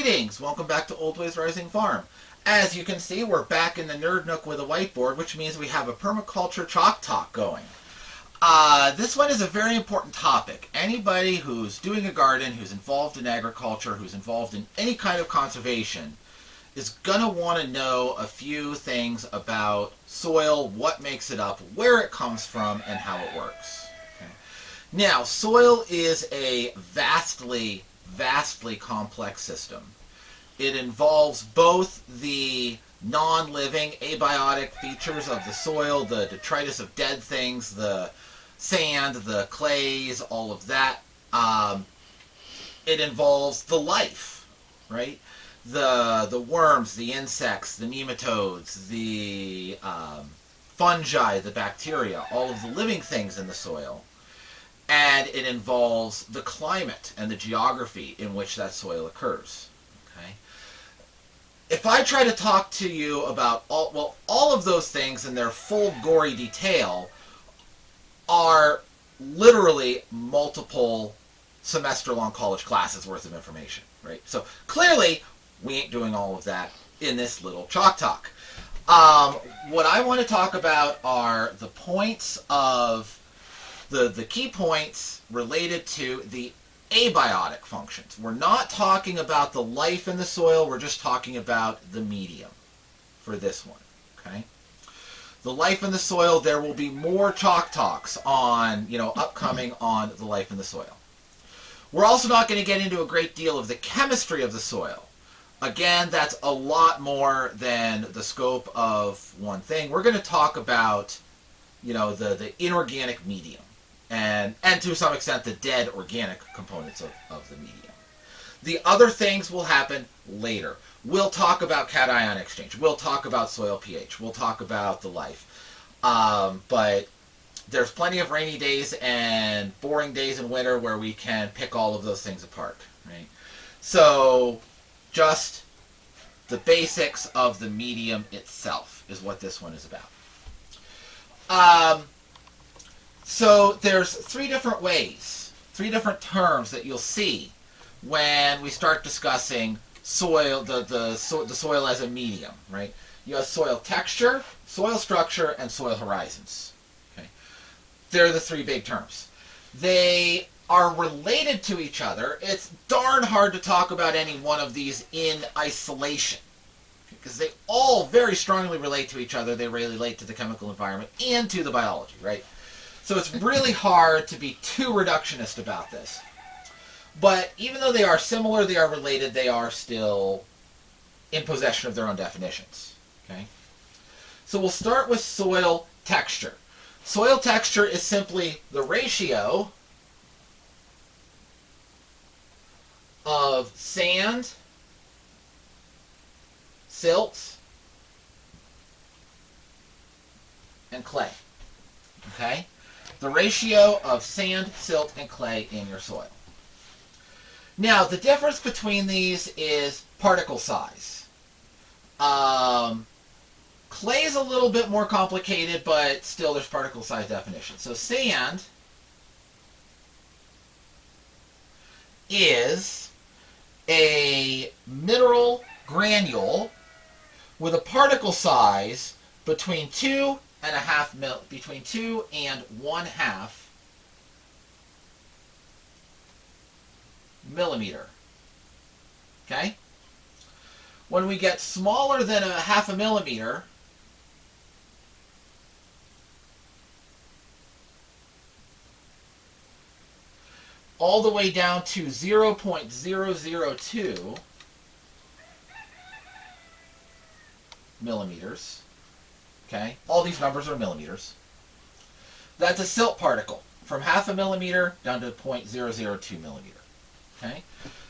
Greetings! Welcome back to Old Ways Rising Farm. As you can see, we're back in the Nerd Nook with a whiteboard, which means we have a permaculture chalk talk going. This one is a very important topic. Anybody who's doing a garden, who's involved in agriculture, who's involved in any kind of conservation, is going to want to know a few things about soil, what makes it up, where it comes from, and how it works. Okay. Now, soil is a vastly complex system. It involves both the non-living abiotic features of the soil, the detritus of dead things, the sand, the clays, all of that. It involves the life, right? The worms, the insects, the nematodes, the fungi, the bacteria, all of the living things in the soil. And it involves the climate and the geography in which that soil occurs. Okay? If I try to talk to you about all of those things in their full gory detail are literally multiple semester-long college classes worth of information, right? So clearly, we ain't doing all of that in this little chalk talk. What I want to talk about are the points of the key points related to the abiotic functions. We're not talking about the life in the soil, we're just talking about the medium for this one, okay? The life in the soil, there will be more chalk talks on, upcoming on the life in the soil. We're also not going to get into a great deal of the chemistry of the soil. Again, that's a lot more than the scope of one thing. We're going to talk about, the inorganic medium. And to some extent, the dead organic components of the medium. The other things will happen later. We'll talk about cation exchange. We'll talk about soil pH. We'll talk about the life. But there's plenty of rainy days and boring days in winter where we can pick all of those things apart, right? So just the basics of the medium itself is what this one is about. So there's three different ways, three different terms that you'll see when we start discussing soil, the soil as a medium, right? You have soil texture, soil structure, and soil horizons. Okay, they're the three big terms. They are related to each other. It's darn hard to talk about any one of these in isolation because they all very strongly relate to each other. They relate to the chemical environment and to the biology, right? So it's really hard to be too reductionist about this. But even though they are similar, they are related, they are still in possession of their own definitions. Okay? So we'll start with soil texture. Soil texture is simply the ratio of sand, silt, and clay. Okay? The ratio of sand, silt, and clay in your soil. Now, the difference between these is particle size. Clay is a little bit more complicated, but still there's particle size definition. So sand is a mineral granule with a particle size between 2 and 1/2 millimeter. Okay? When we get smaller than 1/2 millimeter, all the way down to 0.002 millimeters. Okay, all these numbers are millimeters. That's a silt particle, from 1/2 millimeter down to 0.002 millimeter. Okay,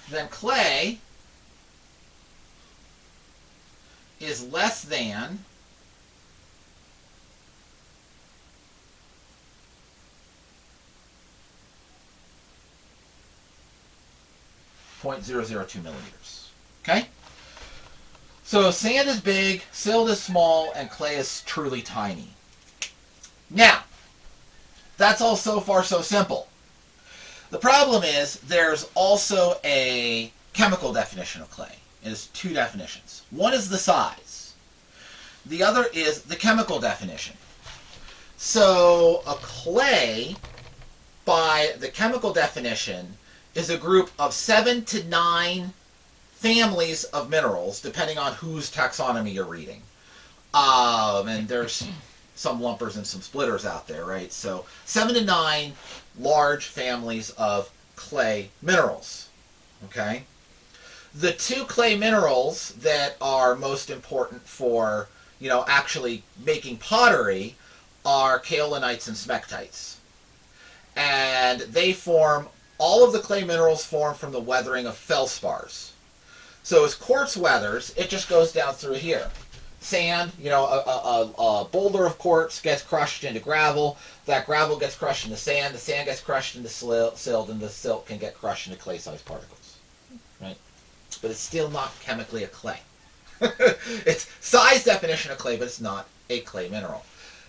then clay is less than 0.002 millimeters. Okay. So sand is big, silt is small, and clay is truly tiny. Now, that's all so far so simple. The problem is there's also a chemical definition of clay. It has two definitions. One is the size. The other is the chemical definition. So a clay, by the chemical definition, is a group of 7 to 9 families of minerals, depending on whose taxonomy you're reading. And there's some lumpers and some splitters out there, right? So 7 to 9 large families of clay minerals, okay? The two clay minerals that are most important for, actually making pottery are kaolinites and smectites. And they form, all of the clay minerals form from the weathering of feldspars. So as quartz weathers, it just goes down through here. Sand, a boulder of quartz gets crushed into gravel. That gravel gets crushed into sand. The sand gets crushed into silt, and the silt can get crushed into clay-sized particles. Right? But it's still not chemically a clay. It's size definition of clay, but it's not a clay mineral.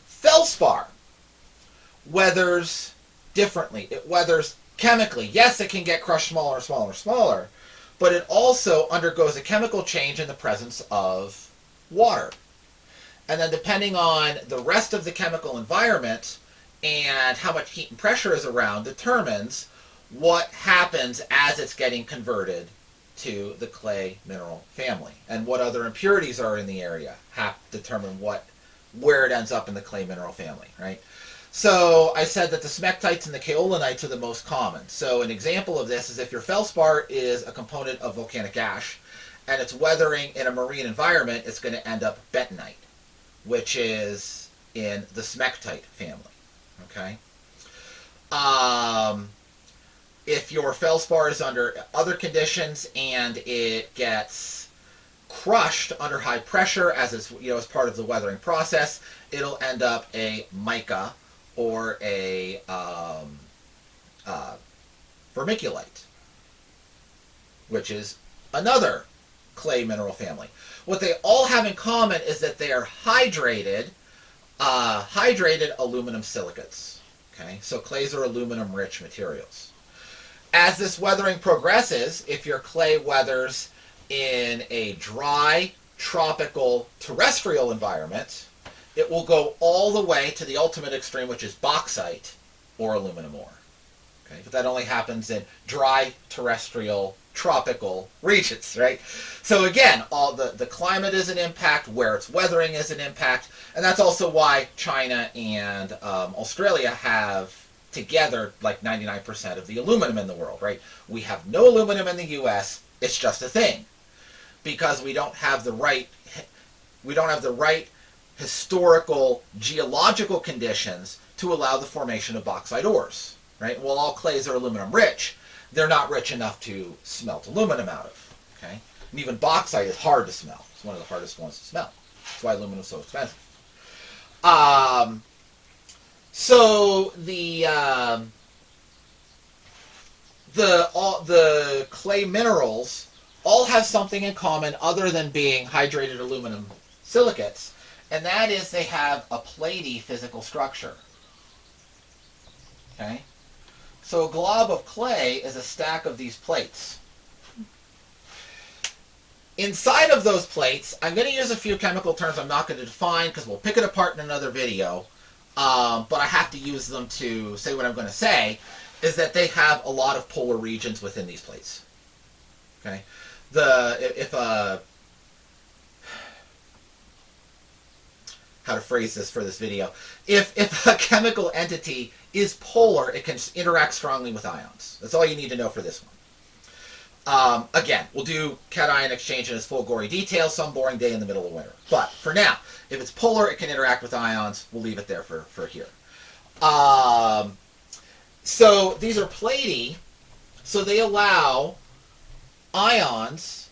Feldspar weathers differently. It weathers chemically. Yes, it can get crushed smaller and smaller and smaller, but it also undergoes a chemical change in the presence of water. And then depending on the rest of the chemical environment and how much heat and pressure is around determines what happens as it's getting converted to the clay mineral family. And what other impurities are in the area determine where it ends up in the clay mineral family, right? So I said that the smectites and the kaolinites are the most common. So an example of this is if your feldspar is a component of volcanic ash and it's weathering in a marine environment, it's going to end up bentonite, which is in the smectite family, okay? If your feldspar is under other conditions and it gets crushed under high pressure as part of the weathering process, it'll end up a mica or a vermiculite, which is another clay mineral family. What they all have in common is that they are hydrated aluminum silicates. Okay, so clays are aluminum-rich materials. As this weathering progresses, if your clay weathers in a dry, tropical, terrestrial environment, it will go all the way to the ultimate extreme, which is bauxite or aluminum ore. Okay, but that only happens in dry, terrestrial, tropical regions, right? So again, all the climate is an impact, where it's weathering is an impact, and that's also why China and Australia have together like 99% of the aluminum in the world, right? We have no aluminum in the U.S. It's just a thing because we don't have the right historical geological conditions to allow the formation of bauxite ores, right? Well, all clays are aluminum rich. They're not rich enough to smelt aluminum out of, okay? And even bauxite is hard to smelt. It's one of the hardest ones to smelt. That's why aluminum is so expensive. So the clay minerals all have something in common other than being hydrated aluminum silicates, and that is they have a platy physical structure. Okay? So a glob of clay is a stack of these plates. Inside of those plates, I'm going to use a few chemical terms I'm not going to define because we'll pick it apart in another video, but I have to use them to say what I'm going to say, is that they have a lot of polar regions within these plates. Okay? How to phrase this for this video. If a chemical entity is polar, it can interact strongly with ions. That's all you need to know for this one. Again, we'll do cation exchange in its full gory detail some boring day in the middle of winter. But for now, if it's polar, it can interact with ions. We'll leave it there for here. So these are platy, so they allow ions,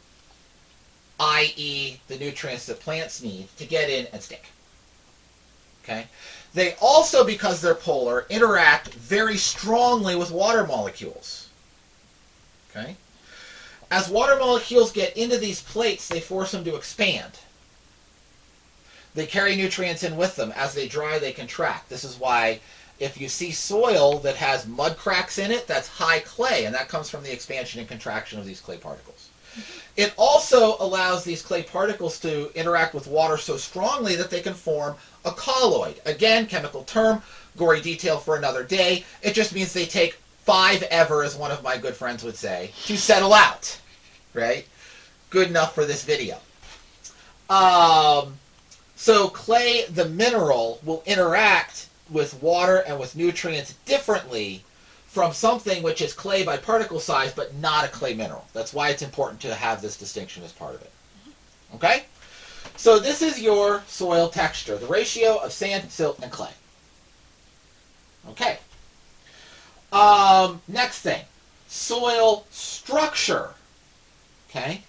i.e. the nutrients that plants need, to get in and stick. Okay? They also, because they're polar, interact very strongly with water molecules. Okay? As water molecules get into these plates, they force them to expand. They carry nutrients in with them. As they dry, they contract. This is why If you see soil that has mud cracks in it, that's high clay, and that comes from the expansion and contraction of these clay particles. It also allows these clay particles to interact with water so strongly that they can form a colloid. Again, chemical term, gory detail for another day. It just means they take 5 ever, as one of my good friends would say, to settle out. Right? Good enough for this video. So clay, the mineral, will interact with water and with nutrients differently from something which is clay by particle size, but not a clay mineral. That's why it's important to have this distinction as part of it. Okay? So this is your soil texture, the ratio of sand, silt, and clay. Okay. Next thing, soil structure. Okay?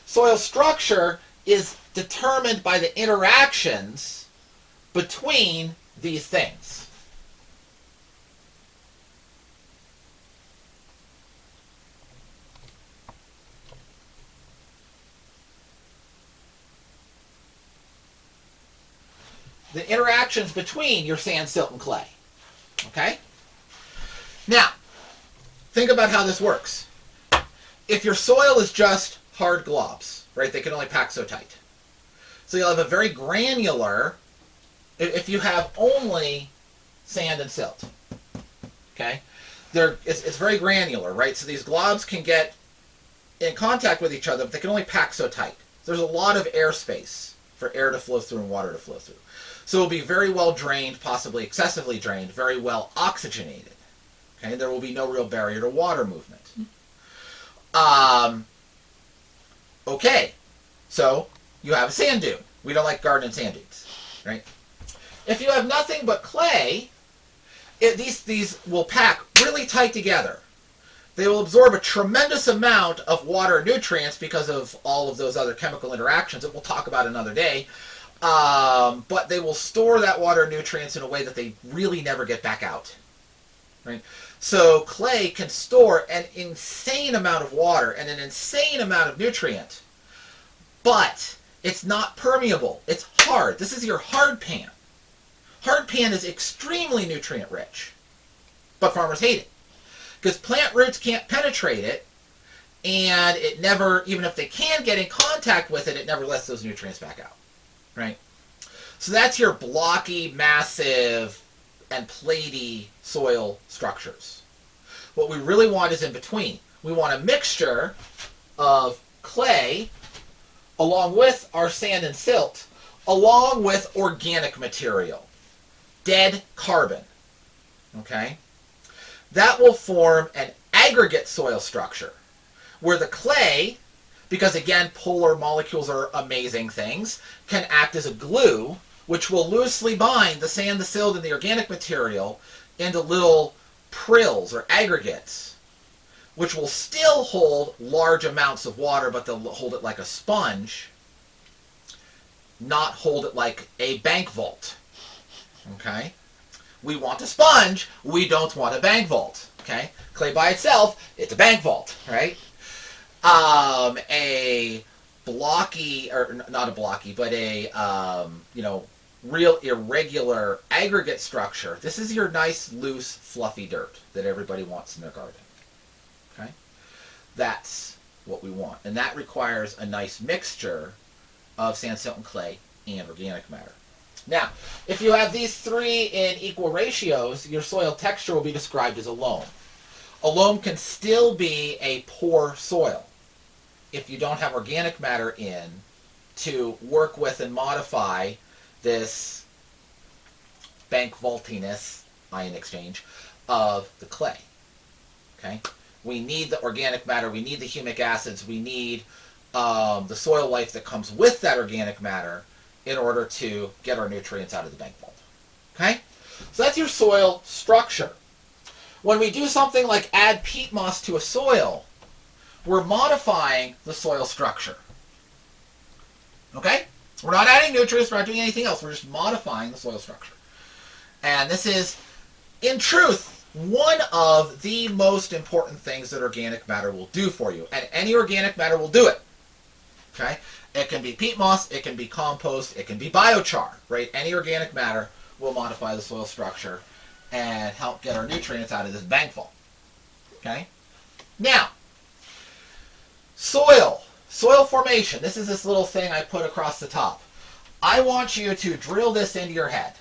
Soil structure is determined by the interactions between these things. The interactions between your sand, silt, and clay. Okay? Now, think about how this works. If your soil is just hard globs, right, they can only pack so tight. So you'll have a very granular, if you have only sand and silt. Okay? It's very granular, right? So these globs can get in contact with each other, but they can only pack so tight. There's a lot of airspace for air to flow through and water to flow through. So it'll be very well drained, possibly excessively drained, very well oxygenated. Okay, there will be no real barrier to water movement. Okay, so you have a sand dune. We don't like garden sand dunes, right? If you have nothing but clay, these will pack really tight together. They will absorb a tremendous amount of water and nutrients because of all of those other chemical interactions that we'll talk about another day. But they will store that water and nutrients in a way that they really never get back out. Right? So clay can store an insane amount of water and an insane amount of nutrient, but it's not permeable. It's hard. This is your hard pan. Hard pan is extremely nutrient rich, but farmers hate it because plant roots can't penetrate it, and it never, even if they can get in contact with it, it never lets those nutrients back out. Right? So that's your blocky, massive, and platey soil structures. What we really want is in between. We want a mixture of clay along with our sand and silt, along with organic material, dead carbon. Okay? That will form an aggregate soil structure where the clay, because again, polar molecules are amazing things, can act as a glue, which will loosely bind the sand, the silt, and the organic material into little prills or aggregates, which will still hold large amounts of water, but they'll hold it like a sponge, not hold it like a bank vault. Okay? We want a sponge, we don't want a bank vault. Okay? Clay by itself, it's a bank vault, right? A blocky, or not a blocky, but a, real irregular aggregate structure. This is your nice, loose, fluffy dirt that everybody wants in their garden. Okay? That's what we want. And that requires a nice mixture of sand, silt, and clay and organic matter. Now, if you have these three in equal ratios, your soil texture will be described as a loam. A loam can still be a poor soil if you don't have organic matter in to work with and modify this bank vaultiness, ion exchange, of the clay. Okay? We need the organic matter, we need the humic acids, we need the soil life that comes with that organic matter in order to get our nutrients out of the bank vault. Okay? So that's your soil structure. When we do something like add peat moss to a soil, we're modifying the soil structure. Okay? We're not adding nutrients, we're not doing anything else, we're just modifying the soil structure. And this is, in truth, one of the most important things that organic matter will do for you. And any organic matter will do it. Okay? It can be peat moss, it can be compost, it can be biochar, right? Any organic matter will modify the soil structure and help get our nutrients out of this bankful. Okay? Now, soil formation. This is this little thing I put across the top. I want you to drill this into your head.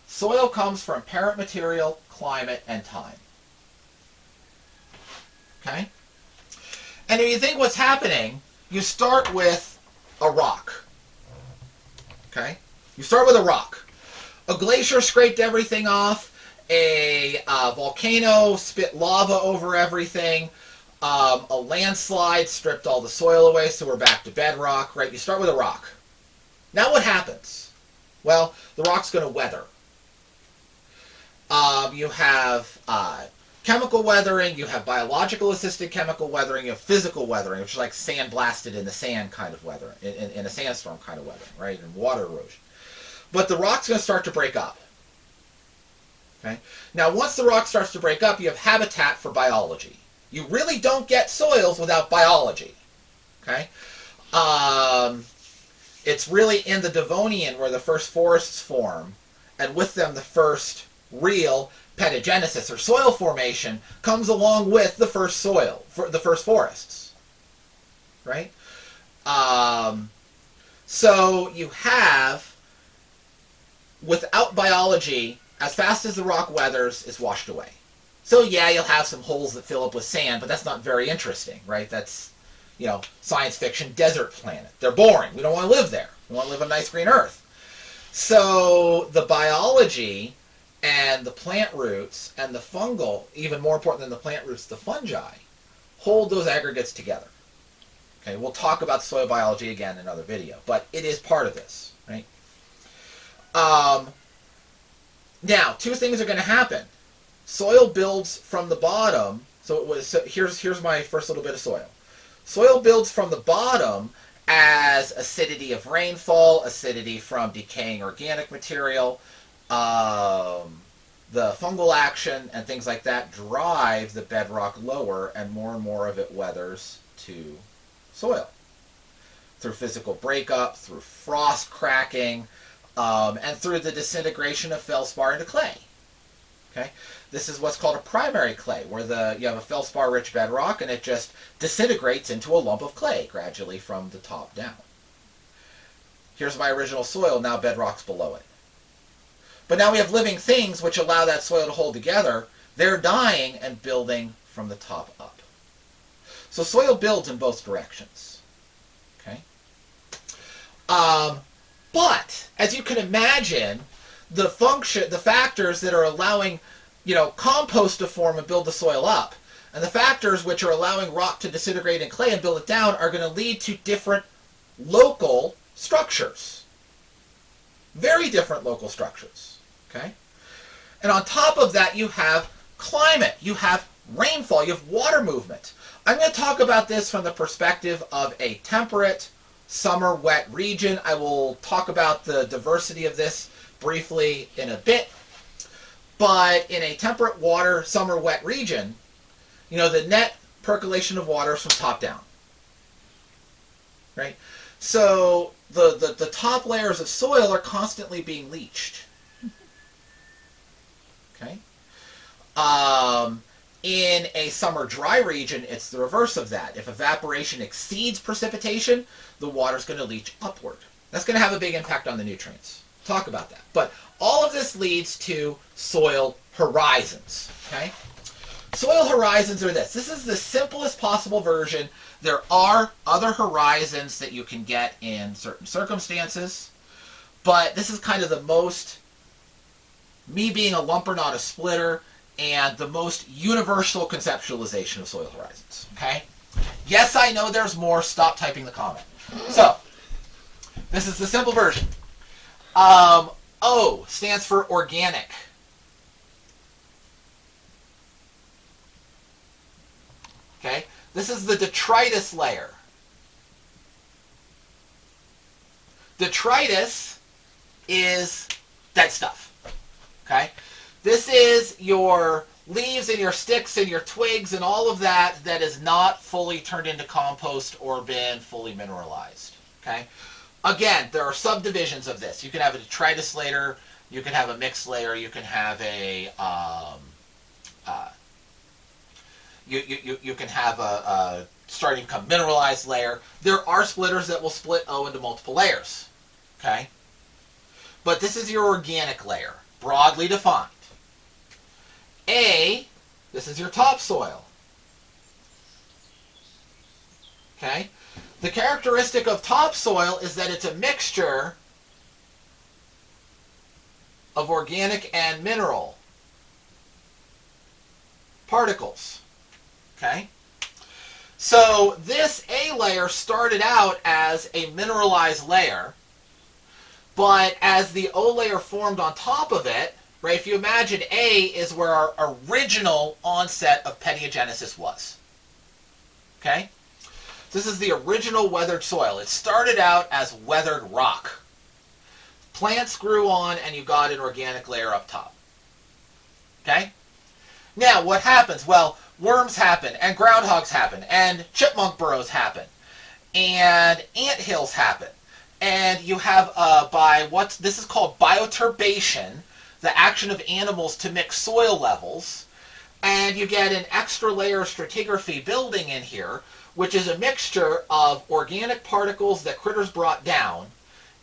Soil comes from parent material, climate, and time. Okay? And if you think what's happening, you start with a rock. Okay? You start with a rock. A glacier scraped everything off. A volcano spit lava over everything. A landslide stripped all the soil away, so we're back to bedrock, right? You start with a rock. Now what happens? Well, the rock's going to weather. You have chemical weathering, you have biological assisted chemical weathering, you have physical weathering, which is like sand blasted in the sand kind of weathering, in a sandstorm kind of weathering, right? And water erosion. But the rock's going to start to break up. Okay? Now, once the rock starts to break up, you have habitat for biology. You really don't get soils without biology. Okay? It's really in the Devonian where the first forests form, and with them the first real pedogenesis, or soil formation, comes along with the first soil, the first forests. Right? So you have, without biology, as fast as the rock weathers, it's washed away. So yeah, you'll have some holes that fill up with sand, but that's not very interesting, right? That's, science fiction desert planet. They're boring. We don't want to live there. We want to live on nice green earth. So the biology and the plant roots and the fungal, even more important than the plant roots, the fungi, hold those aggregates together. Okay, we'll talk about soil biology again in another video, but it is part of this, right? Now, two things are going to happen. Soil builds from the bottom. So here's my first little bit of soil. Soil builds from the bottom as acidity of rainfall, acidity from decaying organic material, the fungal action, and things like that drive the bedrock lower, and more of it weathers to soil. Through physical breakup, through frost cracking, and through the disintegration of feldspar into clay. Okay? This is what's called a primary clay, where you have a feldspar-rich bedrock, and it just disintegrates into a lump of clay gradually from the top down. Here's my original soil, now bedrock's below it. But now we have living things which allow that soil to hold together. They're dying and building from the top up. So soil builds in both directions. Okay? But, as you can imagine, the factors that are allowing, compost to form and build the soil up, and the factors which are allowing rock to disintegrate in clay and build it down are going to lead to different local structures. Very different local structures. Okay? And on top of that, you have climate, you have rainfall, you have water movement. I'm going to talk about this from the perspective of a temperate, summer wet region. I will talk about the diversity of this briefly in a bit. But in a temperate water, summer wet region, the net percolation of water is from top down. Right? So the top layers of soil are constantly being leached. Okay? In a summer dry region, it's the reverse of that. If evaporation exceeds precipitation, the water's going to leach upward. That's going to have a big impact on the nutrients. Talk about that. But all of this leads to soil horizons. Okay? Soil horizons are this. This is the simplest possible version. There are other horizons that you can get in certain circumstances, but this is kind of the most, me being a lumper, not a splitter, and the most universal conceptualization of soil horizons. Okay? Yes, I know there's more. Stop typing the comment. So, this is the simple version. O stands for organic. Okay? This is the detritus layer. Detritus is dead stuff. Okay? This is your leaves and your sticks and your twigs and all of that that is not fully turned into compost or been fully mineralized. Okay? Again, there are subdivisions of this. You can have a detritus layer You can have a mixed layer. You can have a you can have a starting to become mineralized layer. There are splitters that will split O into multiple layers. Okay? But this is your organic layer, broadly defined. A, this is your topsoil. Okay? The characteristic of topsoil is that it's a mixture of organic and mineral particles. Okay? So this A layer started out as a mineralized layer, but as the O layer formed on top of it, right, if you imagine A is where our original onset of pedogenesis was. Okay? This is the original weathered soil. It started out as weathered rock. Plants grew on and you got an organic layer up top. Okay? Now, what happens? Well, worms happen, and groundhogs happen, and chipmunk burrows happen, and anthills happen. And you have, this is called bioturbation, the action of animals to mix soil levels, and you get an extra layer of stratigraphy building in here, which is a mixture of organic particles that critters brought down,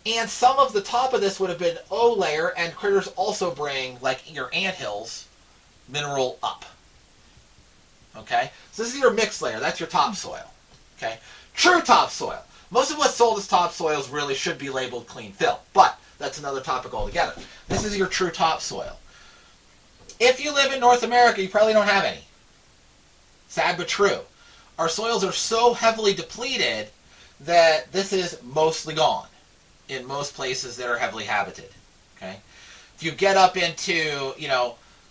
and some of the top of this would have been O layer, and critters also bring, like your anthills, mineral up. Okay? So this is your mixed layer. That's your topsoil. Okay? True topsoil. Most of what's sold as topsoils really should be labeled clean fill, but that's another topic altogether. This is your true topsoil. If you live in North America, you probably don't have any. Sad but true. Our soils are so heavily depleted that this is mostly gone in most places that are heavily habited. Okay? If you get up into,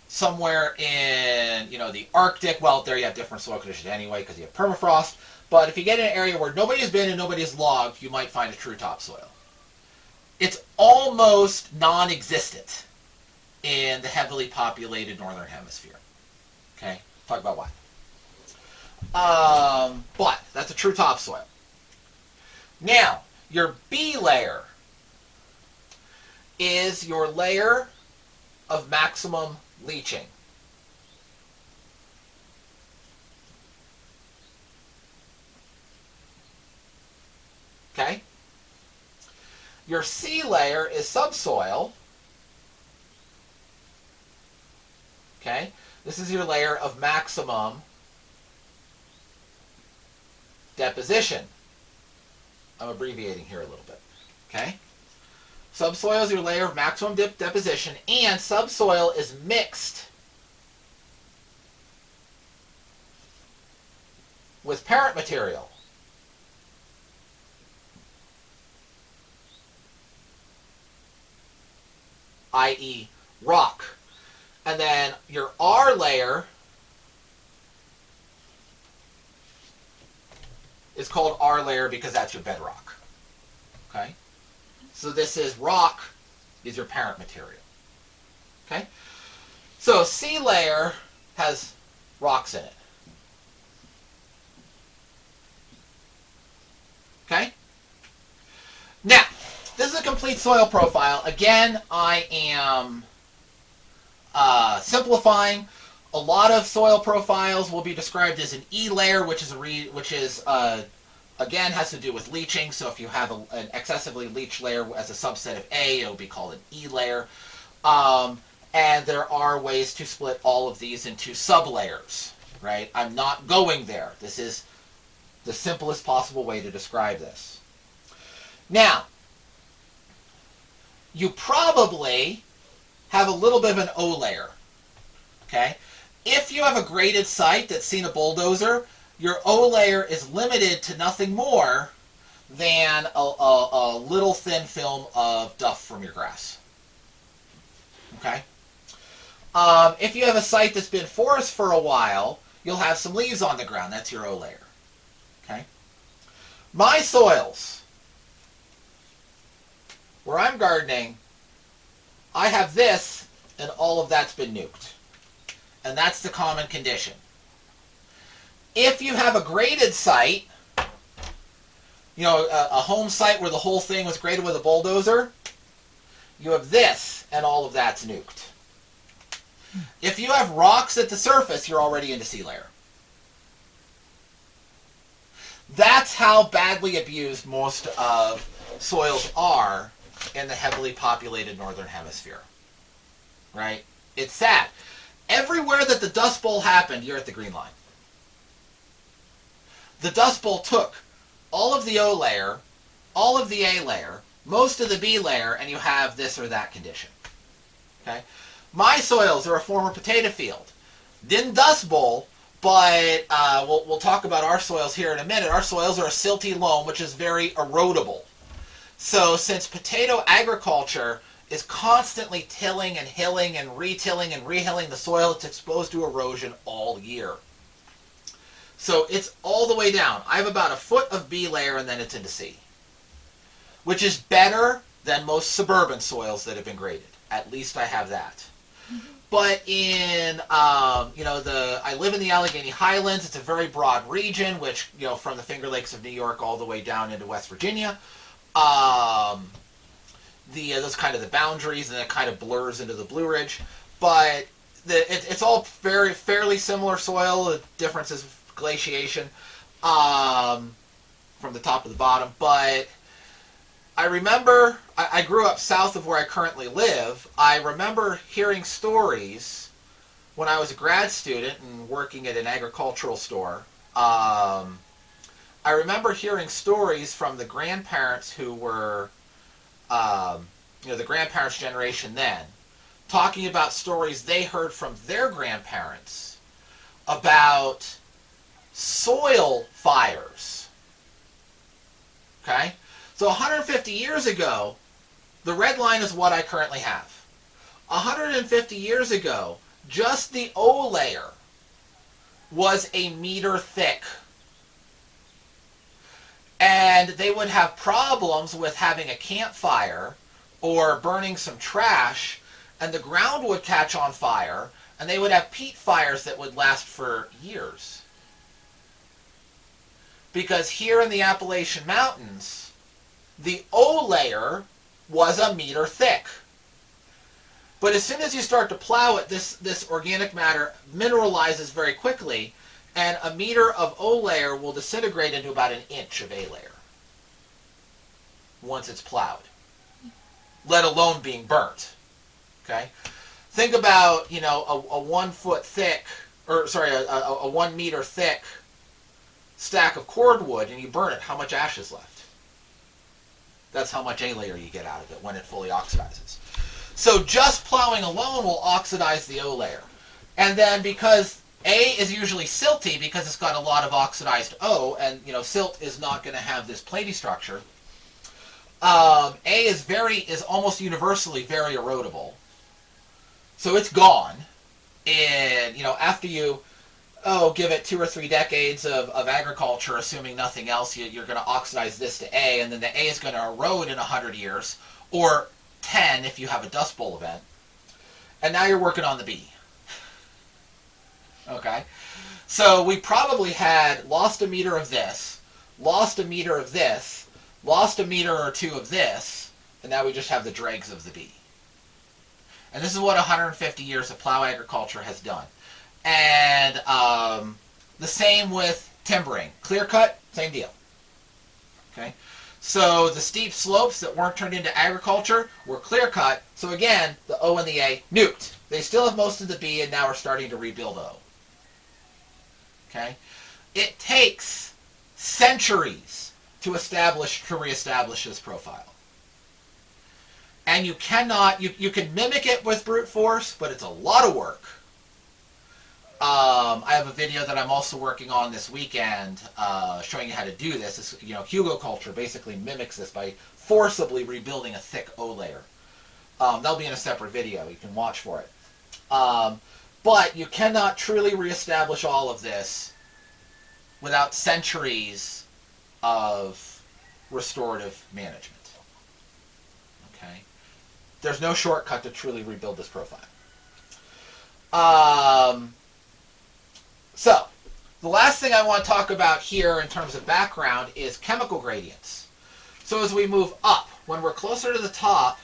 somewhere in, the Arctic, well, there you have different soil conditions anyway because you have permafrost. But if you get in an area where nobody's been and nobody's logged, you might find a true topsoil. It's almost non-existent in the heavily populated northern hemisphere. Okay? Talk about why. But that's a true topsoil. Now, your B layer is your layer of maximum leaching. Okay? Your C layer is subsoil. Okay? This is your layer of maximum deposition. I'm abbreviating here a little bit. Okay? Subsoil is your layer of maximum deposition, and subsoil is mixed with parent material, i.e. rock. And then your R layer is called R layer because that's your bedrock. Okay? So this is rock, is your parent material. Okay? So C layer has rocks in it. Okay? Now, this is a complete soil profile. Again, I am simplifying. A lot of soil profiles will be described as an E layer, which is again has to do with leaching. So if you have an excessively leached layer as a subset of A, it will be called an E layer. And there are ways to split all of these into sublayers. Right? I'm not going there. This is the simplest possible way to describe this. Now, you probably have a little bit of an O layer. Okay? If you have a graded site that's seen a bulldozer, your O layer is limited to nothing more than a little thin film of duff from your grass. Okay? If you have a site that's been forest for a while, you'll have some leaves on the ground. That's your O layer. Okay? My soils, where I'm gardening, I have this, and all of that's been nuked. And that's the common condition. If you have a graded site, a home site where the whole thing was graded with a bulldozer, You have this, and all of that's nuked. If you have rocks at the surface, you're already into sea layer. That's how badly abused most of soils are in the heavily populated northern hemisphere. Right? It's sad. Everywhere that the Dust Bowl happened, you're at the green line. The Dust Bowl took all of the O layer, all of the A layer, most of the B layer, and you have this or that condition. Okay? My soils are a former potato field. Didn't Dust Bowl, but we'll talk about our soils here in a minute. Our soils are a silty loam, which is very erodible. So since potato agriculture is constantly tilling and hilling and retilling and rehilling the soil, it's exposed to erosion all year. So it's all the way down. I have about a foot of B layer and then it's into C, which is better than most suburban soils that have been graded. At least I have that. But in, I live in the Allegheny Highlands. It's a very broad region, which, from the Finger Lakes of New York all the way down into West Virginia. Those kind of the boundaries, and it kind of blurs into the Blue Ridge. But it's all fairly similar soil. The difference is glaciation from the top to the bottom. But I remember, I grew up south of where I currently live. I remember hearing stories when I was a grad student and working at an agricultural store. I remember hearing stories from the grandparents who were, the grandparents' generation then, talking about stories they heard from their grandparents about soil fires. Okay? So 150 years ago, the red line is what I currently have. 150 years ago, just the O layer was a meter thick. And they would have problems with having a campfire or burning some trash, and the ground would catch on fire, and they would have peat fires that would last for years. Because here in the Appalachian Mountains, the O layer was a meter thick. But as soon as you start to plow it, this organic matter mineralizes very quickly, and a meter of O layer will disintegrate into about an inch of A layer once it's plowed, let alone being burnt. Okay? Think about, a 1 foot thick, a 1 meter thick stack of cordwood, and you burn it. How much ash is left? That's how much A layer you get out of it when it fully oxidizes. So just plowing alone will oxidize the O layer. And then because A is usually silty because it's got a lot of oxidized O, and silt is not going to have this platy structure, A is almost universally very erodible. So it's gone. And after you give it 2 or 3 decades of agriculture, assuming nothing else, you're going to oxidize this to A, and then the A is going to erode in 100 years, or 10 if you have a Dust Bowl event. And now you're working on the B. Okay? So we probably had lost a meter of this, lost a meter of this, lost a meter or 2 of this, and now we just have the dregs of the B. And this is what 150 years of plow agriculture has done. And the same with timbering. Clear cut, same deal. Okay? So the steep slopes that weren't turned into agriculture were clear cut. So again, the O and the A nuked. They still have most of the B, and now we're starting to rebuild O. Okay? It takes centuries to reestablish this profile. And you cannot, you can mimic it with brute force, but it's a lot of work. I have a video that I'm also working on this weekend showing you how to do this. It's, hugoculture basically mimics this by forcibly rebuilding a thick O layer. That'll be in a separate video. You can watch for it. But you cannot truly reestablish all of this without centuries of restorative management. Okay? There's no shortcut to truly rebuild this profile. So, the last thing I want to talk about here in terms of background is chemical gradients. So as we move up, when we're closer to the top,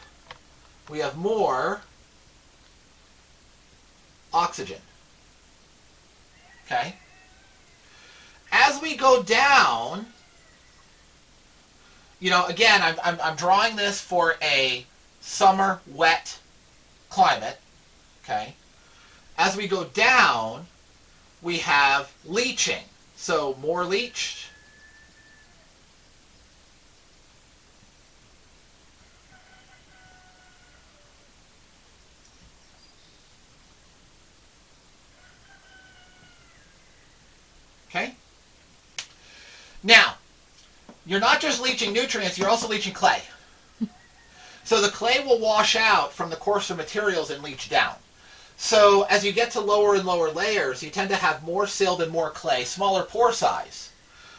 we have more oxygen. Okay? As we go down, you know, again, I'm drawing this for a summer wet climate. Okay? As we go down, we have leaching. So more leached. Okay? Now, you're not just leaching nutrients, you're also leaching clay. So the clay will wash out from the coarser materials and leach down. So as you get to lower and lower layers, you tend to have more silt and more clay, smaller pore size,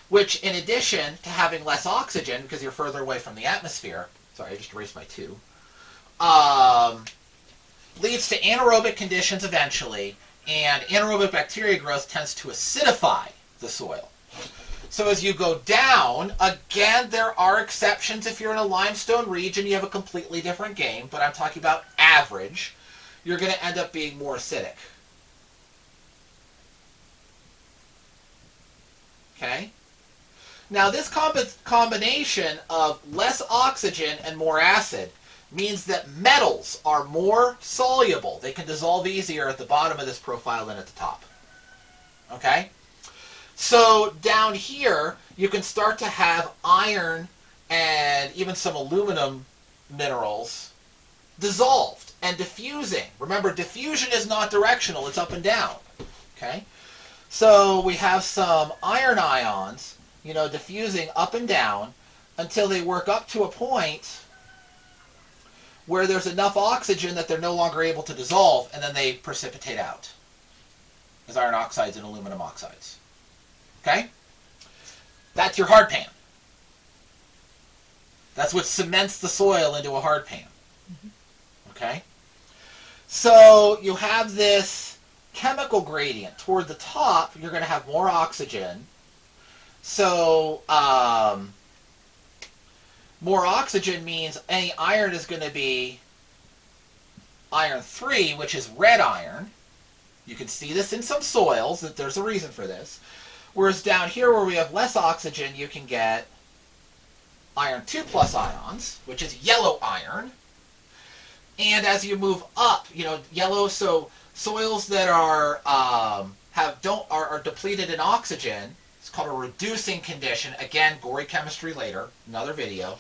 which in addition to having less oxygen, because you're further away from the atmosphere, sorry, I just erased my 2, leads to anaerobic conditions eventually, and anaerobic bacteria growth tends to acidify the soil. So as you go down, again, there are exceptions. If you're in a limestone region, you have a completely different game, but I'm talking about average. You're going to end up being more acidic. Okay? Now this combination of less oxygen and more acid means that metals are more soluble. They can dissolve easier at the bottom of this profile than at the top. Okay? So down here, you can start to have iron and even some aluminum minerals dissolved and diffusing. Remember, diffusion is not directional, it's up and down. Okay? So we have some iron ions, you know, diffusing up and down until they work up to a point where there's enough oxygen that they're no longer able to dissolve, and then they precipitate out as iron oxides and aluminum oxides. Okay? That's your hard pan. That's what cements the soil into a hard pan. Okay? So you have this chemical gradient. Toward the top, you're going to have more oxygen. So more oxygen means any iron is going to be iron 3, which is red iron. You can see this in some soils, that there's a reason for this. Whereas down here where we have less oxygen, you can get iron 2 plus ions, which is yellow iron. And as you move up, you know, yellow, so soils that are depleted in oxygen, it's called a reducing condition. Again, gory chemistry later, another video.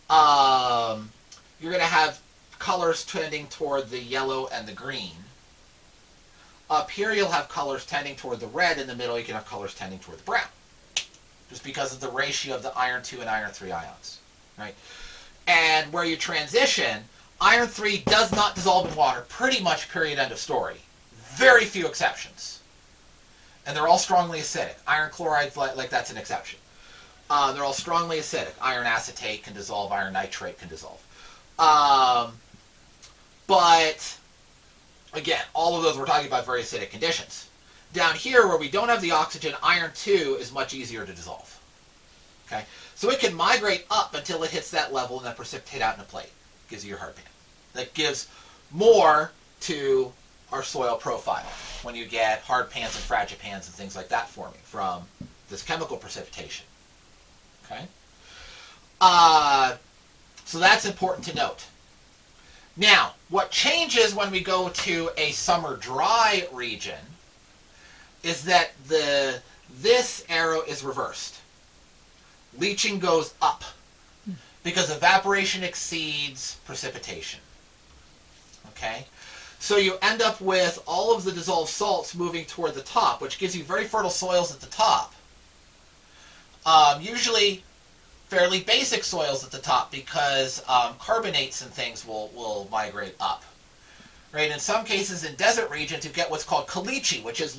You're going to have colors tending toward the yellow and the green. Up here you'll have colors tending toward the red. In the middle you can have colors tending toward the brown. Just because of the ratio of the iron 2 and iron 3 ions. Right? And where you transition, iron 3 does not dissolve in water. Pretty much, period, end of story. Very few exceptions. And they're all strongly acidic. Iron chloride, like that's an exception. They're all strongly acidic. Iron acetate can dissolve. Iron nitrate can dissolve. But again, all of those we're talking about very acidic conditions. Down here where we don't have the oxygen, iron 2 is much easier to dissolve. Okay? So it can migrate up until it hits that level and then precipitate out in a plate. Gives you your hard pan. That gives more to our soil profile when you get hard pans and fragipans and things like that forming from this chemical precipitation. Okay? So that's important to note. Now, what changes when we go to a summer dry region is that this arrow is reversed. Leaching goes up because evaporation exceeds precipitation. Okay? So you end up with all of the dissolved salts moving toward the top, which gives you very fertile soils at the top. Usually fairly basic soils at the top because carbonates and things will migrate up. Right? In some cases in desert regions you get what's called caliche, which is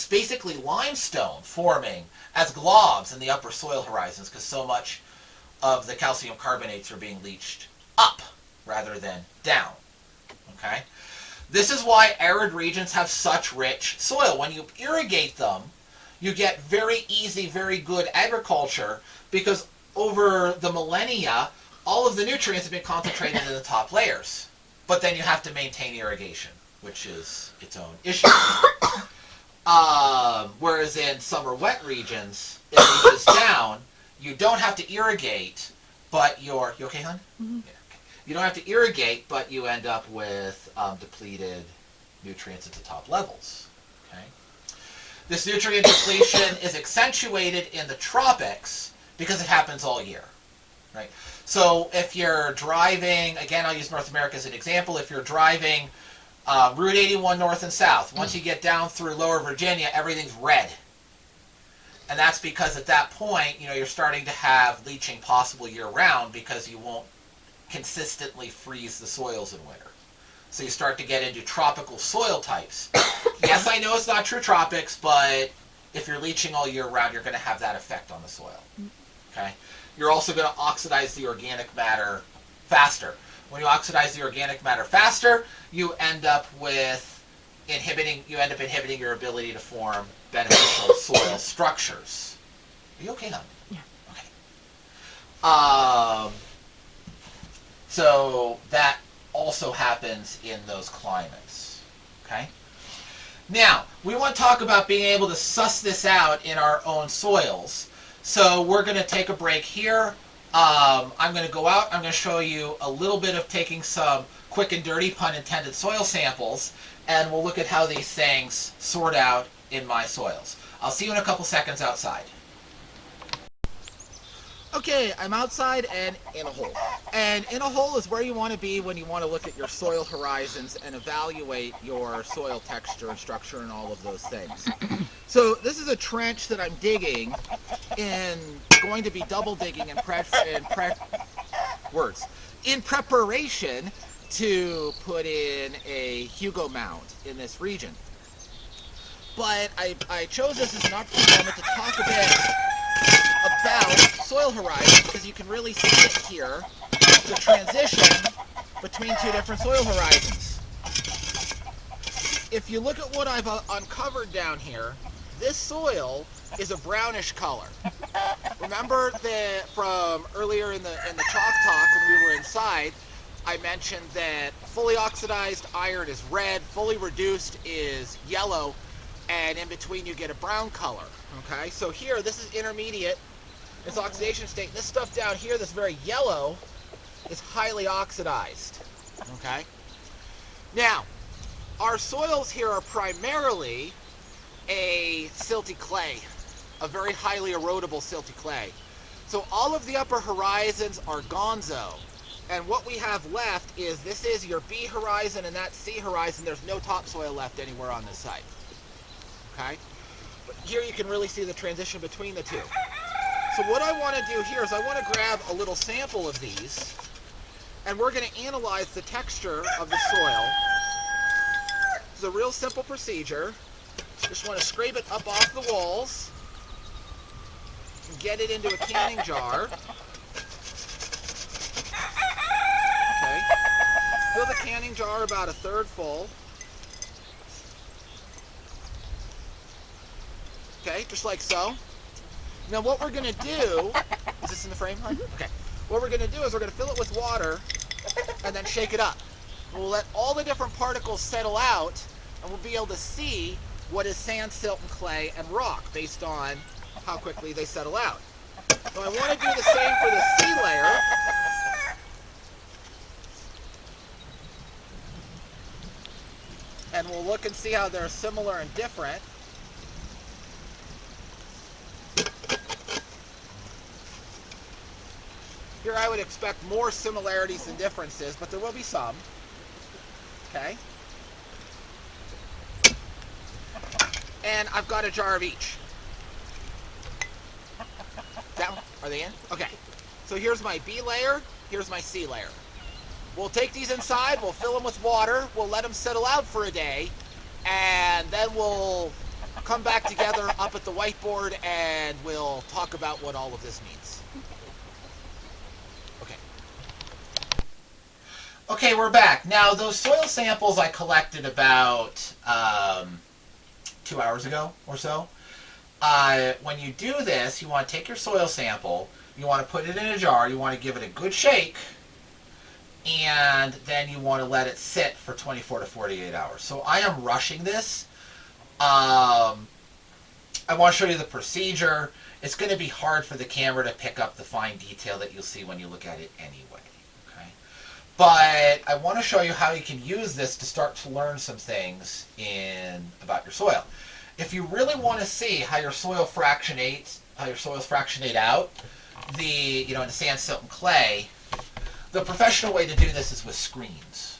basically limestone forming as globs in the upper soil horizons because so much of the calcium carbonates are being leached up rather than down. Okay? This is why arid regions have such rich soil. When you irrigate them, you get very easy, very good agriculture because over the millennia, all of the nutrients have been concentrated in the top layers. but then you have to maintain irrigation, which is its own issue. Whereas in summer wet regions, it reaches down, you don't have to irrigate, but you okay, hon? Mm-hmm. Yeah, okay. You don't have to irrigate, but you end up with depleted nutrients at the top levels. Okay. This nutrient depletion is accentuated in the tropics because it happens all year. Right? So if you're driving, again, I'll use North America as an example. If you're driving Route 81 north and south, once you get down through lower Virginia, everything's red. And that's because at that point, you're starting to have leaching possible year-round because you won't consistently freeze the soils in winter. So you start to get into tropical soil types. Yes, I know it's not true tropics, but if you're leaching all year round, you're going to have that effect on the soil. Okay? You're also going to oxidize the organic matter faster. When you oxidize the organic matter faster, you end up inhibiting your ability to form beneficial soil structures. Are you okay, hon? Yeah. Okay. So that also happens in those climates. Okay? Now, we want to talk about being able to suss this out in our own soils. So we're going to take a break here. I'm going to go out. I'm going to show you a little bit of taking some quick and dirty, pun intended, soil samples, and we'll look at how these things sort out in my soils. I'll see you in a couple seconds outside. Okay, I'm outside and in a hole. And in a hole is where you want to be when you want to look at your soil horizons and evaluate your soil texture and structure and all of those things. So this is a trench that I'm digging and going to be double digging in preparation to put in a Hugo mound in this region. But I chose this as an opportunity to talk a bit about soil horizons because you can really see it here, the transition between two different soil horizons. If you look at what I've uncovered down here, this soil is a brownish color. Remember that from earlier in the chalk talk when we were inside, I mentioned that fully oxidized iron is red, fully reduced is yellow, and in between you get a brown color. Okay, so here this is intermediate, it's oxidation state. This stuff down here that's very yellow is highly oxidized. Okay, now our soils here are primarily a silty clay, a very highly erodible silty clay. So all of the upper horizons are gonzo. And what we have left is, this is your B horizon and that C horizon. There's no topsoil left anywhere on this site. Okay? But here you can really see the transition between the two. So what I want to do here is I want to grab a little sample of these, and we're going to analyze the texture of the soil. It's a real simple procedure. Just want to scrape it up off the walls and get it into a canning jar. Okay. Fill the canning jar about a third full. Okay, just like so. Now what we're going to do, is this in the frame, hon? Okay. What we're going to do is we're going to fill it with water and then shake it up. We'll let all the different particles settle out, and we'll be able to see what is sand, silt, and clay, and rock based on how quickly they settle out. So I want to do the same for the C layer. And we'll look and see how they're similar and different. Here I would expect more similarities than differences, but there will be some. Okay. And I've got a jar of each. Are they in? Okay. So here's my B layer, here's my C layer. We'll take these inside, we'll fill them with water, we'll let them settle out for a day, and then we'll come back together up at the whiteboard and we'll talk about what all of this means. Okay. Okay, we're back. Now, those soil samples I collected about 2 hours ago or so. When you do this, you want to take your soil sample, you want to put it in a jar, you want to give it a good shake, and then you want to let it sit for 24 to 48 hours. So I am rushing this. I want to show you the procedure. It's going to be hard for the camera to pick up the fine detail that you'll see when you look at it anyway. Okay? But I want to show you how you can use this to start to learn some things about your soil. If you really want to see how your soils fractionate out, in the sand, silt, and clay, the professional way to do this is with screens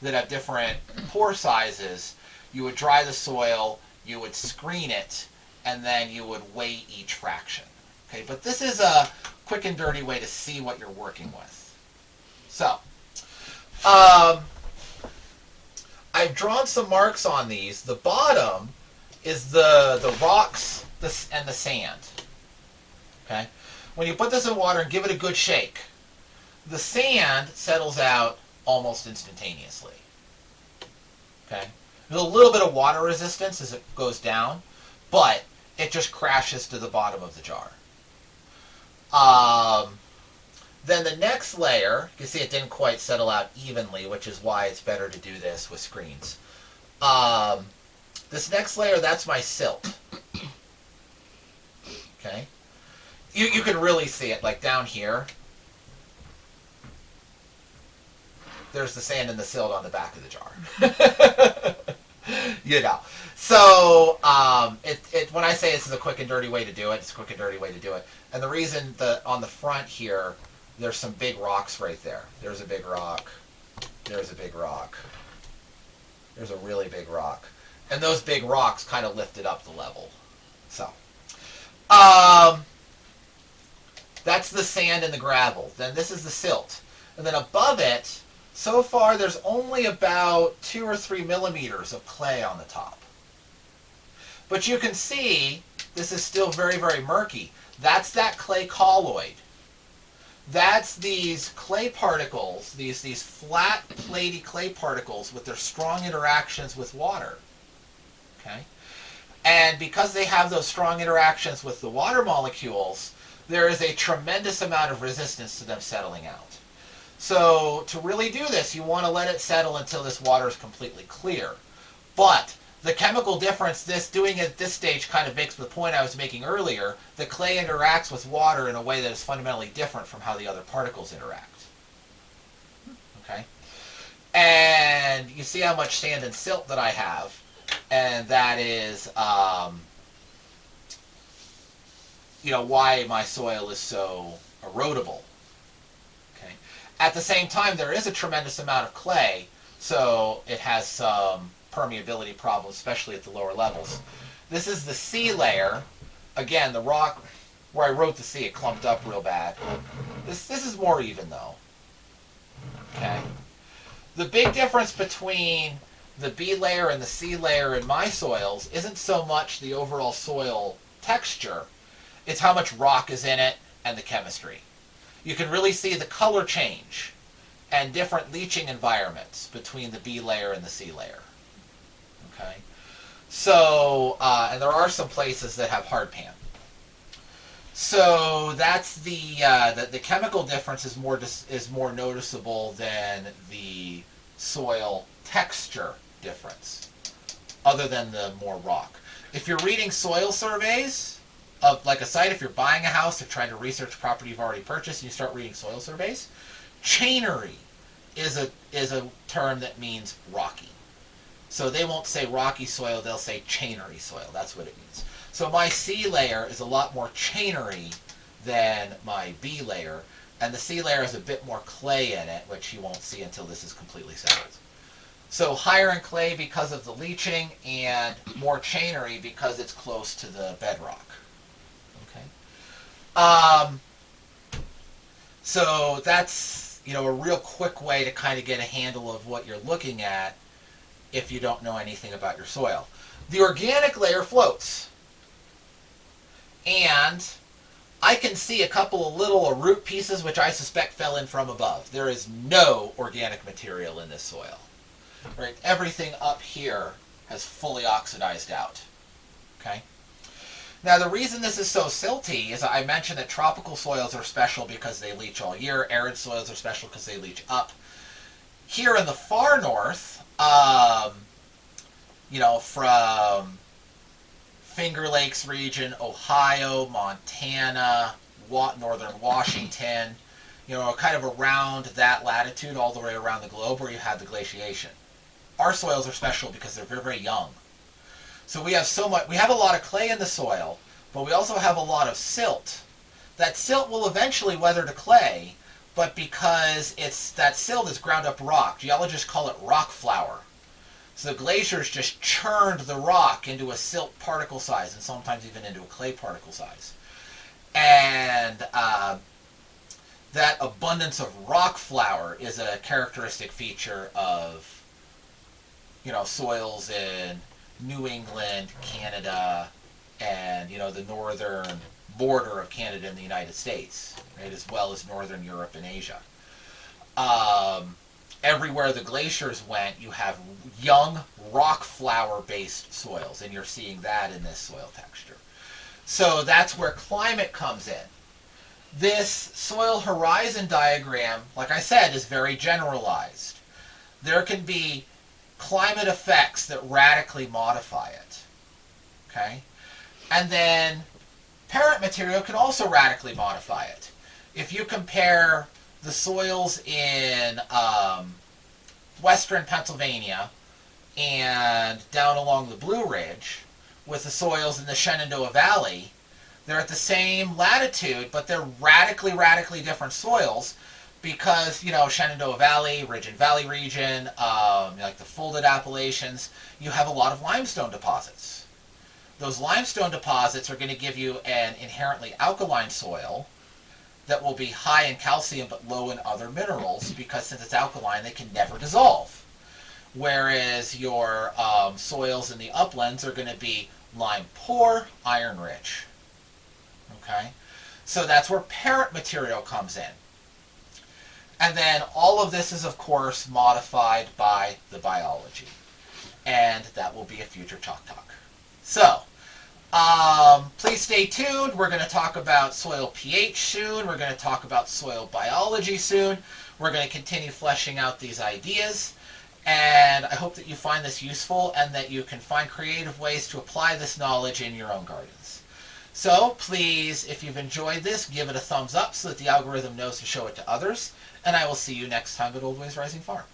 that have different pore sizes. You would dry the soil, you would screen it, and then you would weigh each fraction. Okay, but this is a quick and dirty way to see what you're working with. So, I've drawn some marks on these. The bottom is the rocks and the sand. Okay, when you put this in water and give it a good shake, the sand settles out almost instantaneously. Okay, there's a little bit of water resistance as it goes down, but it just crashes to the bottom of the jar. Then the next layer, you can see it didn't quite settle out evenly, which is why it's better to do this with screens. This next layer, that's my silt. Okay, you can really see it, like down here. There's the sand and the silt on the back of the jar. You know. So, when I say this is a quick and dirty way to do it, it's a quick and dirty way to do it. And the reason on the front here, there's some big rocks right there. There's a big rock. There's a big rock. There's a really big rock. And those big rocks kind of lifted up the level. So, that's the sand and the gravel. Then this is the silt. And then above it, so far there's only about 2 or 3 millimeters of clay on the top. But you can see this is still very, very murky. That's that clay colloid. That's these clay particles, these flat, platey clay particles with their strong interactions with water. Okay? And because they have those strong interactions with the water molecules, there is a tremendous amount of resistance to them settling out. So to really do this, you want to let it settle until this water is completely clear. But the chemical difference doing it at this stage kind of makes the point I was making earlier. The clay interacts with water in a way that is fundamentally different from how the other particles interact. Okay? And you see how much sand and silt that I have. And that is, why my soil is so erodible. Okay? At the same time, there is a tremendous amount of clay, so it has some permeability problems, especially at the lower levels. This is the sea layer. Again, the rock where I wrote the sea, it clumped up real bad. This is more even though. Okay. The big difference between the B layer and the C layer in my soils isn't so much the overall soil texture, it's how much rock is in it and the chemistry. You can really see the color change and different leaching environments between the B layer and the C layer. Okay, so and there are some places that have hard pan. So that's the chemical difference is more noticeable than the soil texture difference, other than the more rock. If you're reading soil surveys of like a site, if you're buying a house or trying to research a property you've already purchased, and you start reading soil surveys, chainery is a term that means rocky. So they won't say rocky soil, they'll say chainery soil. That's what it means. So my C layer is a lot more chainery than my B layer, and the C layer has a bit more clay in it, which you won't see until this is completely settled. So higher in clay because of the leaching, and more chainery because it's close to the bedrock. Okay. So that's a real quick way to kind of get a handle of what you're looking at if you don't know anything about your soil. The organic layer floats. And I can see a couple of little root pieces which I suspect fell in from above. There is no organic material in this soil. Right? Everything up here has fully oxidized out. Okay? Now, the reason this is so silty is I mentioned that tropical soils are special because they leach all year. Arid soils are special because they leach up. Here in the far north, from Finger Lakes region, Ohio, Montana, northern Washington, kind of around that latitude all the way around the globe where you had the glaciation. Our soils are special because they're very, very young. So we have a lot of clay in the soil, but we also have a lot of silt. That silt will eventually weather to clay, but because that silt is ground up rock, geologists call it rock flour. So the glaciers just churned the rock into a silt particle size and sometimes even into a clay particle size. And that abundance of rock flour is a characteristic feature of, soils in New England, Canada, and, the northern border of Canada and the United States, right, as well as northern Europe and Asia. Everywhere the glaciers went, you have young rock flour-based soils, and you're seeing that in this soil texture. So that's where climate comes in. This soil horizon diagram, like I said, is very generalized. There can be climate effects that radically modify it. Okay? And then parent material can also radically modify it. If you compare the soils in western Pennsylvania and down along the Blue Ridge with the soils in the Shenandoah Valley, they're at the same latitude, but they're radically, radically different soils because, Shenandoah Valley, Ridge and Valley region, like the folded Appalachians, you have a lot of limestone deposits. Those limestone deposits are going to give you an inherently alkaline soil that will be high in calcium but low in other minerals because since it's alkaline, they can never dissolve. Whereas your soils in the uplands are going to be lime poor, iron rich. Okay? So that's where parent material comes in. And then all of this is, of course, modified by the biology. And that will be a future Chalk Talk. So, please stay tuned. We're going to talk about soil pH soon. We're going to talk about soil biology soon. We're going to continue fleshing out these ideas. And I hope that you find this useful and that you can find creative ways to apply this knowledge in your own gardens. So please, if you've enjoyed this, give it a thumbs up so that the algorithm knows to show it to others. And I will see you next time at Old Ways Rising Farm.